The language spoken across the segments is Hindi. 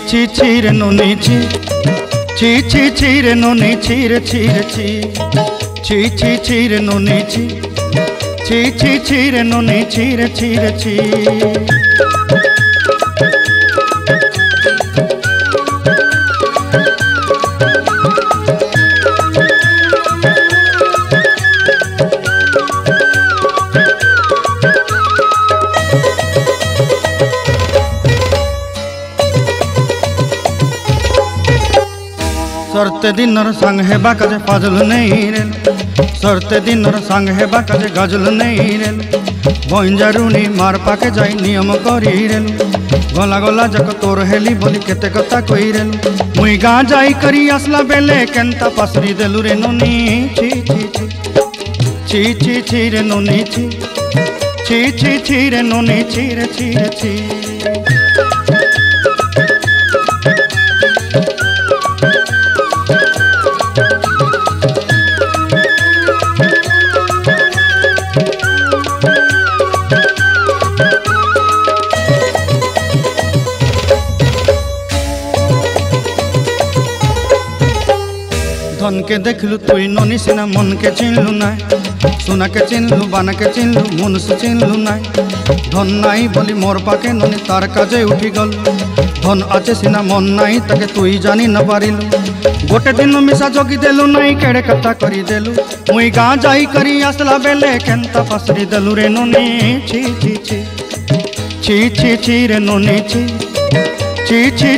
ची ची रे नोनी ची रे नोनी ची रे ची रे नोनी ची रे नोनी ची। सरते दिनर संग हेबा काजे फाजल नहीं रेल, सरते दिनर संग हेबा काजे गजल नहीं रेल। बंजारुनी मार पाके जाई नियम करी रेल, गला गला जक तोर हेली बोली केते कथा कही रेल। मुई गाँ जाई करी आसला बेले केंता पासरी देलु रे नोनी ची रे नोनी ची रे नोनी ची। धन के देखलु तुई नोनी सिना मन के चिन्हलु नाय, सोना के चिन्हलु बाना के चिन्हलु मनुष्य चिन्हलु नाय। धन नाई बोली मोर पाके नोनी तार काजे उठी गल, धन आचे सिना मन नाई ताके तुई जानी न पारिलु। गोटे दिन मिसा जोगी देलु नाई केड़े कथा करी देलु, मुई गाँ जाई करी आसला बेले केंता पासरी देलु रे नोनी ची रे नोनी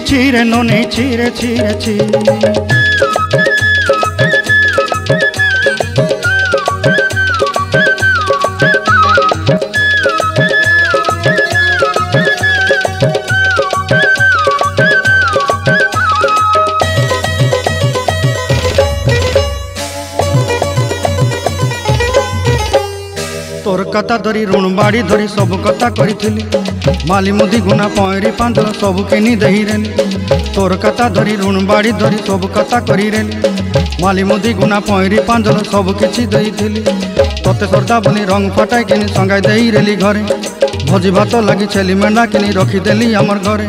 ची रे नोनी ची। तोर कथा धरी ऋण बाड़ी धरी सब कथा करी, माली मुदी गुना पयरी पांदल सब किनी दही रेली। तोर कथा धरी ऋण बाड़ी धरी सब कथा करी रेली, माली मुदी गुना पयरी पांदल सब किछि दही थिली। तोते सरदा बोली रंग फटाई किनी संगाई देई रेली घरे, भोजी भात लगी छेली मेंढा किनी रखी देली हमर घरे।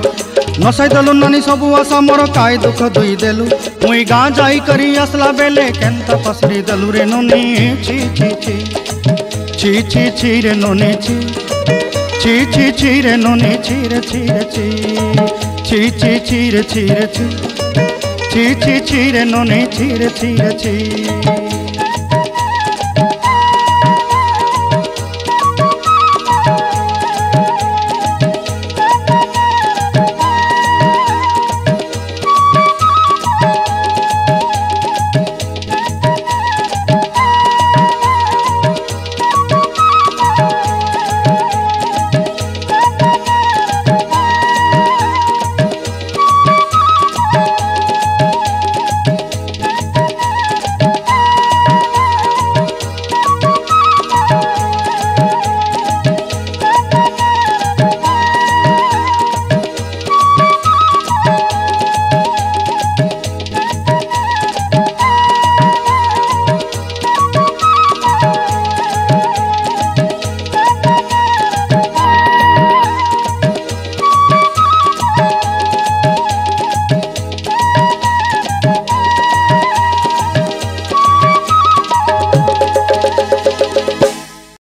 नसाई देलु नानी सबु आशा मोर काय दुख दुई देलु, मुई गाँ जाई करी आसला बेले केंता पसरी देलु रे नोनी ची रे नोनी ची रे नोनी ची रे नोनी ची।